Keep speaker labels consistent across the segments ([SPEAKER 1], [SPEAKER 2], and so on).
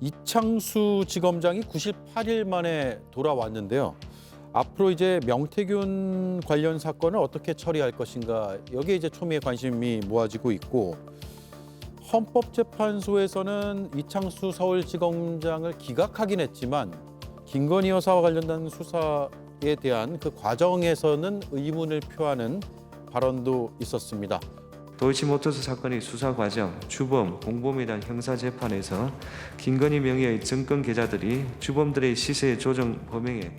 [SPEAKER 1] 이창수 지검장이 98일 만에 돌아왔는데요. 앞으로 이제 명태균 관련 사건을 어떻게 처리할 것인가, 여기에 이제 초미의 관심이 모아지고 있고, 헌법재판소에서는 이창수 서울지검장을 기각하긴 했지만 김건희 여사와 관련된 수사에 대한 그 과정에서는 의문을 표하는 발언도 있었습니다.
[SPEAKER 2] 도이치모터스 사건의 수사 과정, 주범, 공범에 대한 형사재판에서 김건희 명의의 증권 계좌들이 주범들의 시세 조정 범행에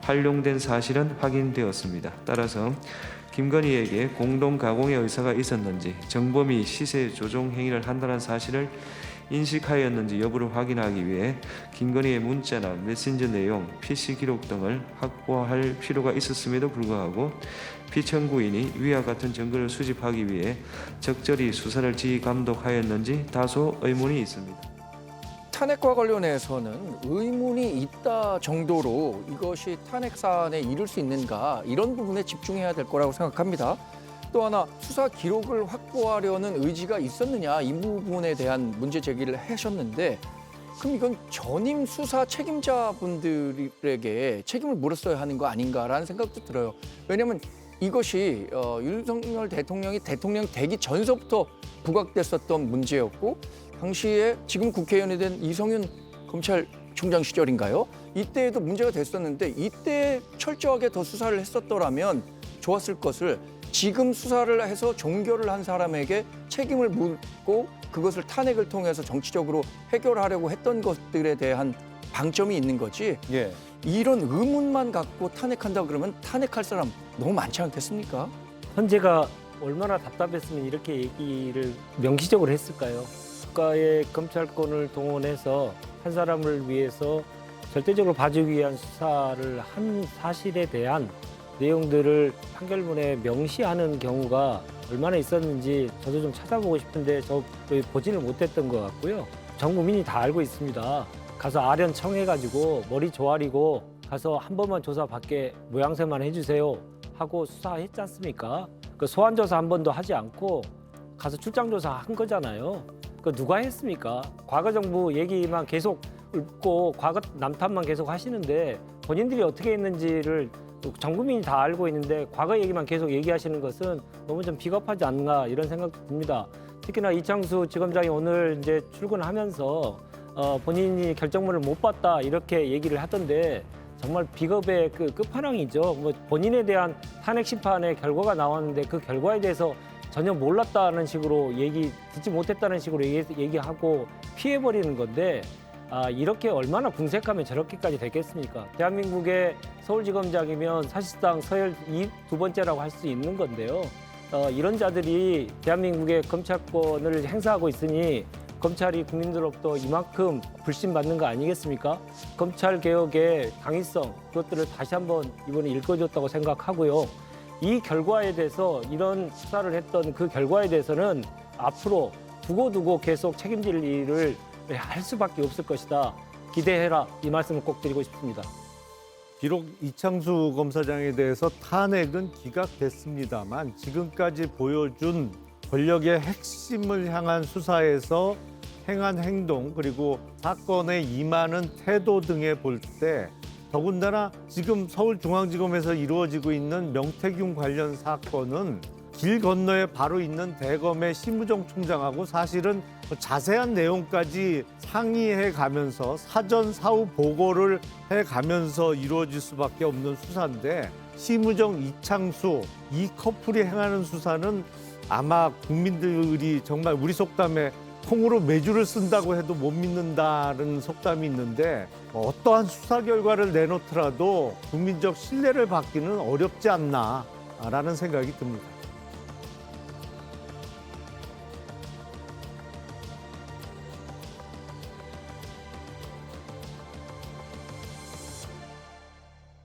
[SPEAKER 2] 활용된 사실은 확인되었습니다. 따라서 김건희에게 공동 가공의 의사가 있었는지, 정범이 시세 조정 행위를 한다는 사실을 인식하였는지 여부를 확인하기 위해 김건희의 문자나 메신저 내용, PC 기록 등을 확보할 필요가 있었음에도 불구하고 피청구인이 위와 같은 증거를 수집하기 위해 적절히 수사를 지휘 감독하였는지 다소 의문이 있습니다.
[SPEAKER 3] 탄핵과 관련해서는 의문이 있다 정도로 이것이 탄핵 사안에 이를 수 있는가, 이런 부분에 집중해야 될 거라고 생각합니다. 또 하나, 수사 기록을 확보하려는 의지가 있었느냐, 이 부분에 대한 문제 제기를 하셨는데, 그럼 이건 전임 수사 책임자분들에게 책임을 물었어야 하는 거 아닌가라는 생각도 들어요. 왜냐하면 이것이 윤석열 대통령이 대통령 되기 전서부터 부각됐었던 문제였고, 당시에 지금 국회의원이 된 이성윤 검찰총장 시절인가요? 이때에도 문제가 됐었는데, 이때 철저하게 더 수사를 했었더라면 좋았을 것을, 지금 수사를 해서 종결을 한 사람에게 책임을 묻고 그것을 탄핵을 통해서 정치적으로 해결하려고 했던 것들에 대한 방점이 있는 거지.
[SPEAKER 1] 예.
[SPEAKER 3] 이런 의문만 갖고 탄핵한다 그러면 탄핵할 사람 너무 많지 않겠습니까?
[SPEAKER 4] 헌재가 얼마나 답답했으면 이렇게 얘기를 명시적으로 했을까요? 국가의 검찰권을 동원해서 한 사람을 위해서 절대적으로 봐주기 위한 수사를 한 사실에 대한 내용들을 판결문에 명시하는 경우가 얼마나 있었는지 저도 좀 찾아보고 싶은데 저 보지는 못했던 것 같고요. 전 국민이 다 알고 있습니다. 가서 아련 청해가지고 머리 조아리고 가서 한 번만 조사받게 모양새만 해주세요 하고 수사했지 않습니까? 그 소환조사 한 번도 하지 않고 가서 출장조사 한 거잖아요. 그 누가 했습니까? 과거 정부 얘기만 계속 읊고 과거 남탓만 계속 하시는데 본인들이 어떻게 했는지를 전 국민이 다 알고 있는데 과거 얘기만 계속 얘기하시는 것은 너무 좀 비겁하지 않나, 이런 생각도 듭니다. 특히나 이창수 지검장이 오늘 이제 출근하면서 본인이 결정문을 못 봤다 이렇게 얘기를 하던데 정말 비겁의 그 끝판왕이죠. 뭐 본인에 대한 탄핵 심판의 결과가 나왔는데 그 결과에 대해서 전혀 몰랐다는 식으로 듣지 못했다는 식으로 얘기하고 피해버리는 건데, 이렇게 얼마나 궁색하면 저렇게까지 됐겠습니까? 대한민국의 서울지검장이면 사실상 서열 두 번째라고 할 수 있는 건데요. 이런 자들이 대한민국의 검찰권을 행사하고 있으니 검찰이 국민들로부터 이만큼 불신받는 거 아니겠습니까? 검찰개혁의 당위성, 그것들을 다시 한번 이번에 일깨워줬다고 생각하고요. 이 결과에 대해서, 이런 수사를 했던 그 결과에 대해서는 앞으로 두고두고 계속 책임질 일을 할 수밖에 없을 것이다. 기대해라. 이 말씀을 꼭 드리고 싶습니다.
[SPEAKER 5] 비록 이창수 검사장에 대해서 탄핵은 기각됐습니다만 지금까지 보여준 권력의 핵심을 향한 수사에서 행한 행동, 그리고 사건에 임하는 태도 등에 볼 때 더군다나 지금 서울중앙지검에서 이루어지고 있는 명태균 관련 사건은 길 건너에 바로 있는 대검의 심우정 총장하고 사실은 자세한 내용까지 상의해 가면서 사전 사후 보고를 해 가면서 이루어질 수밖에 없는 수사인데, 심우정, 이창수 이 커플이 행하는 수사는 아마 국민들이 정말 우리 속담에 콩으로 메주를 쓴다고 해도 못 믿는다는 속담이 있는데, 어떠한 수사 결과를 내놓더라도 국민적 신뢰를 받기는 어렵지 않나라는 생각이 듭니다.